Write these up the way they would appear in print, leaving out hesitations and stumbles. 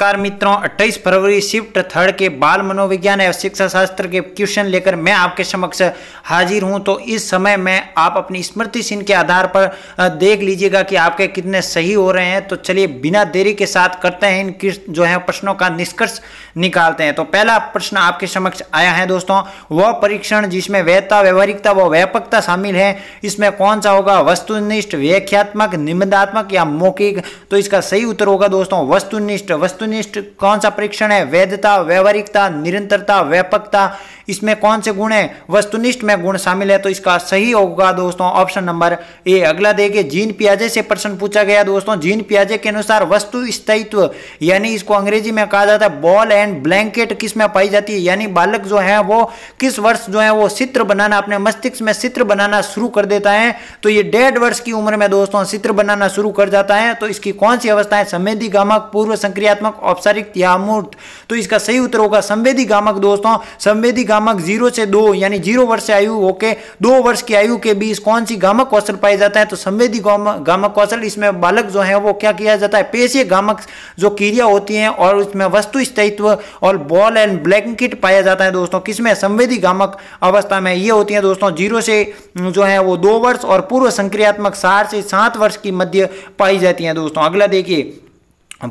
नमस्कार मित्रों, 28 फरवरी shift third के बाल मनोविज्ञान एवं शिक्षा शास्त्र के क्वेश्चन लेकर मैं आपके समक्ष हाजिर हूं। तो इस समय में आप अपनी स्मृति चिन्ह के आधार पर देख लीजिएगा कि आपके कितने सही हो रहे हैं। तो चलिए बिना देरी के साथ करते हैं इन जो है प्रश्नों का निष्कर्ष निकालते हैं। तो पहला प्रश्न आपके समक्ष आया है दोस्तों, वह परीक्षण जिसमें वैधता, व्यवहारिकता व व्यापकता शामिल है, इसमें कौन सा होगा? वस्तुनिष्ठ, व्याख्यात्मक, निबंधात्मक या मौखिक? तो इसका सही उत्तर होगा दोस्तों वस्तुनिष्ठ। वस्तुनिष्ठ कौन सा परीक्षण है? वैधता, व्यवहारिकता, निरंतरता, व्यापकता, इसमें कौन से गुण है? वस्तुनिष्ठ में गुण शामिल है। तो इसका सही होगा दोस्तों ऑप्शन नंबर ए। अगला देखिए, जीन पियाजे से प्रश्न पूछा गया दोस्तों। जीन पियाजे के अनुसार वस्तु स्थायित्व यानी इसको अंग्रेजी में कहा जाता है बॉल एंड ब्लैंकेट किस में पाई जाती है? यानी बालक जो है वो किस वर्ष जो है वो चित्र बनाना, अपने मस्तिष्क में चित्र बनाना शुरू कर देता है? तो ये 1.5 वर्ष की उम्र में दोस्तों चित्र बनाना शुरू कर जाता है। तो इसकी कौन सी अवस्था है? संवेदी गामक, पूर्व संक्रियात्मक, औपचारिक या अमूर्त? तो इसका सही उत्तर होगा संवेदी गामक दोस्तों। संवेदी गामक 0 से 2 यानी 0 वर्ष से आयु होके 2 वर्ष की आयु के बीच कौन सी गामक कौशल पाया जाता है? तो संवेदी गामक कौशल, इसमें बालक जो है वो क्या किया जाता है? पेशीय गामक जो क्रिया होती है और उसमें वस्तु स्थायित्व और बॉल एंड ब्लैंकेट पाया जाता है दोस्तों। किसमें? संवेदी गामक अवस्था में ये होती है दोस्तों 0 से जो है वो 2 वर्ष और पूर्व संक्रियात्मक 4 से 7 वर्ष की मध्य पाई जाती है दोस्तों। अगला देखिए,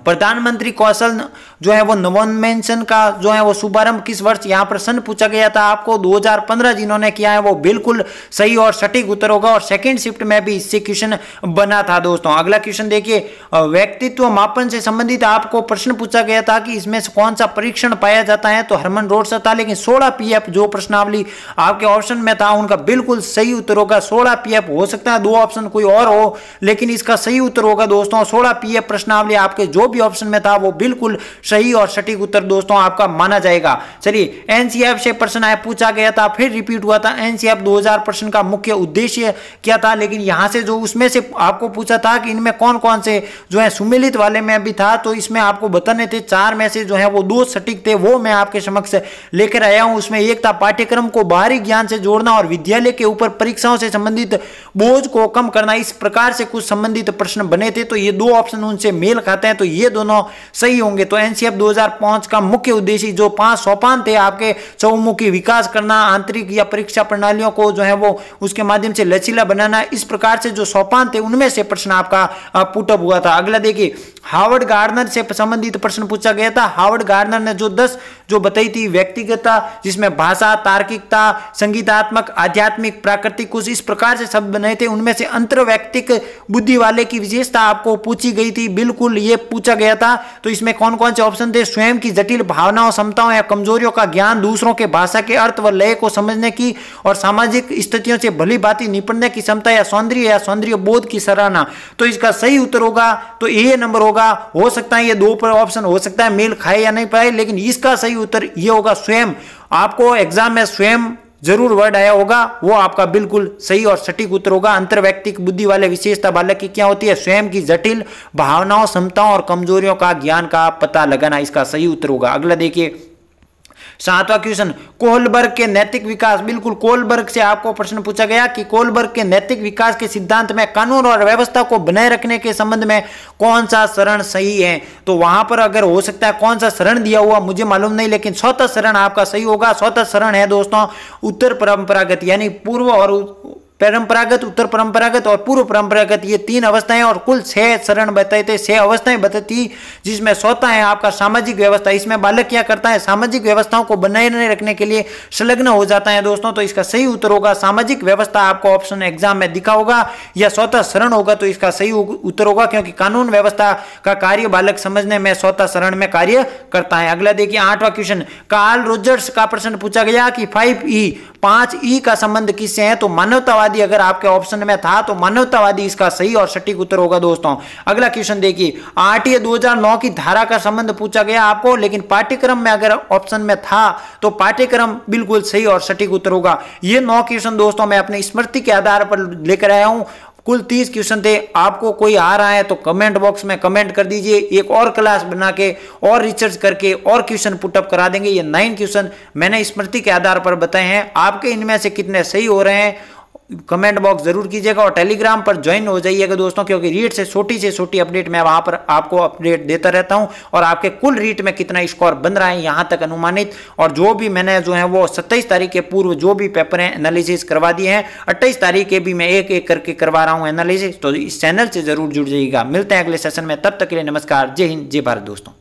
प्रधानमंत्री कौशल जो है वो नवोन्मेषण का जो है वो शुभारंभ किस वर्ष? यहाँ प्रश्न पूछा गया था आपको 2015 जिन्होंने किया है वो बिल्कुल सही और सटीक उत्तर होगा और सेकंड शिफ्ट में भी इससे क्वेश्चन बना था दोस्तों। अगला क्वेश्चन देखिए, व्यक्तित्व मापन से संबंधित आपको प्रश्न पूछा गया था कि इसमें से कौन सा परीक्षण पाया जाता है? तो हरमन रोड था, लेकिन 16 PF जो प्रश्नावली आपके ऑप्शन में था उनका बिल्कुल सही उत्तर होगा 16 PF। हो सकता है 2 ऑप्शन कोई और हो, लेकिन इसका सही उत्तर होगा दोस्तों 16 PF प्रश्नावली आपके जो भी ऑप्शन में था वो बिल्कुल सही और सटीक उत्तर दोस्तों आपका माना जाएगा। चलिए, एनसीएफ से प्रश्न आया पूछा गया था, फिर रिपीट हुआ था। एनसीएफ 2000 प्रश्न का मुख्य उद्देश्य क्या था? लेकिन यहां से जो उसमें से आपको पूछा था कि इनमें कौन कौन से जो है सुमेलित वाले में भी था, तो इसमें आपको बताने थे 4 में से जो है वो 2 सटीक थे, वो मैं आपके समक्ष लेकर आया हूं। उसमें एक था पाठ्यक्रम को बाहरी ज्ञान से जोड़ना और विद्यालय के ऊपर परीक्षाओं से संबंधित बोझ को कम करना। इस प्रकार से कुछ संबंधित प्रश्न बने थे, तो ये 2 ऑप्शन उनसे मेल खाते हैं, तो ये दोनों सही होंगे। तो एनसीएफ 2005 का मुख्य उद्देश्य जो 5 सोपान थे आपके चहुमुखी विकास करना, आंतरिक या परीक्षा प्रणालियों को जो है वो उसके माध्यम से लचीला बनाना, इस प्रकार से जो सोपान थे उनमें से प्रश्न आपका पुटअप हुआ था। अगला देखिए, हार्वर्ड गार्डनर से संबंधित प्रश्न पूछा गया था। हार्वर्ड गार्डनर ने जो 10 जो बताई थी व्यक्तिगतता, जिसमें भाषा, तार्किकता, संगीतात्मक, आध्यात्मिक, प्राकृतिक, कुछ इस प्रकार से शब्द बने थे। उनमें से अंतर्वैयक्तिक बुद्धि वाले की विशेषता आपको पूछी गई थी, बिल्कुल ये पूछा गया था। तो इसमें कौन कौन से ऑप्शन थे? स्वयं की जटिल भावनाओं, क्षमताओं या कमजोरियों का ज्ञान, दूसरों के भाषा के अर्थ व लय को समझने की और सामाजिक स्थितियों से भली भांति निपटने की क्षमता या सौंदर्य बोध की सराहना। तो इसका सही उत्तर होगा तो ए नंबर होगा। हो सकता है ये 2 पर ऑप्शन हो सकता है मेल खाए या नहीं पाए, लेकिन इसका सही उत्तर ये होगा स्वयं। आपको एग्जाम में स्वयं जरूर वर्ड आया होगा, वो आपका बिल्कुल सही और सटीक उत्तर होगा। अंतर्वैयक्तिक बुद्धि वाले विशेषता बालक की क्या होती है? स्वयं की जटिल भावनाओं, क्षमताओं और कमजोरियों का ज्ञान का पता लगाना, इसका सही उत्तर होगा। अगला देखिए, 7वां क्वेश्चन, कोहलबर्ग के नैतिक विकास। बिल्कुल कोहलबर्ग से आपको प्रश्न पूछा गया कि कोहलबर्ग के नैतिक विकास के सिद्धांत में कानून और व्यवस्था को बनाए रखने के संबंध में कौन सा शरण सही है? तो वहां पर अगर हो सकता है कौन सा शरण दिया हुआ मुझे मालूम नहीं, लेकिन स्वतः शरण आपका सही होगा। स्वतः शरण है दोस्तों उत्तर परंपरागत, यानी पूर्व और परंपरागत, उत्तर परंपरागत और पूर्व परंपरागत, ये 3 अवस्थाएं और कुल 6 शरण बताए थे, 6 अवस्थाएं बताती, जिसमें स्वतः है आपका सामाजिक व्यवस्था। इसमें बालक क्या करता है? सामाजिक व्यवस्थाओं को बनाए रखने के लिए संलग्न हो जाता है दोस्तों। तो इसका सही उत्तर होगा सामाजिक व्यवस्था। आपको ऑप्शन एग्जाम में दिखा होगा या स्वतः शरण होगा, तो इसका सही उत्तर होगा, क्योंकि कानून व्यवस्था का कार्य बालक समझने में स्वतः शरण में कार्य करता है। अगला देखिए, 8वां क्वेश्चन, कार्ल रोजर्स का प्रश्न पूछा गया कि 5E का संबंध किससे है? तो मानवतावादी अगर आपके ऑप्शन में था तो मानवतावादी इसका सही और सटीक उत्तर होगा दोस्तों। अगला क्वेश्चन देखिए, RTA 2009 की धारा का संबंध पूछा गया आपको, लेकिन पाठ्यक्रम में अगर ऑप्शन में था तो पाठ्यक्रम बिल्कुल सही और सटीक उत्तर होगा। ये 9 क्वेश्चन दोस्तों मैं अपनी स्मृति के आधार पर लेकर आया हूं। कुल 30 क्वेश्चन थे। आपको कोई आ रहा है तो कमेंट बॉक्स में कमेंट कर दीजिए, एक और क्लास बना के और रिसर्च करके और क्वेश्चन पुटअप करा देंगे। ये 9 क्वेश्चन मैंने स्मृति के आधार पर बताए हैं। आपके इनमें से कितने सही हो रहे हैं कमेंट बॉक्स जरूर कीजिएगा और टेलीग्राम पर ज्वाइन हो जाइएगा दोस्तों, क्योंकि रीट से छोटी अपडेट मैं वहां पर आपको अपडेट देता रहता हूं और आपके कुल रीट में कितना स्कोर बन रहा है यहां तक अनुमानित, और जो भी मैंने जो है वो 27 तारीख के पूर्व जो भी पेपर है एनालिसिस करवा दिए हैं, 28 तारीख के भी मैं एक एक करके करवा रहा हूं एनालिसिस। तो इस चैनल से जरूर जुड़ जाइएगा। मिलते हैं अगले सेशन में, तब तक के लिए नमस्कार, जय हिंद, जय भारत दोस्तों।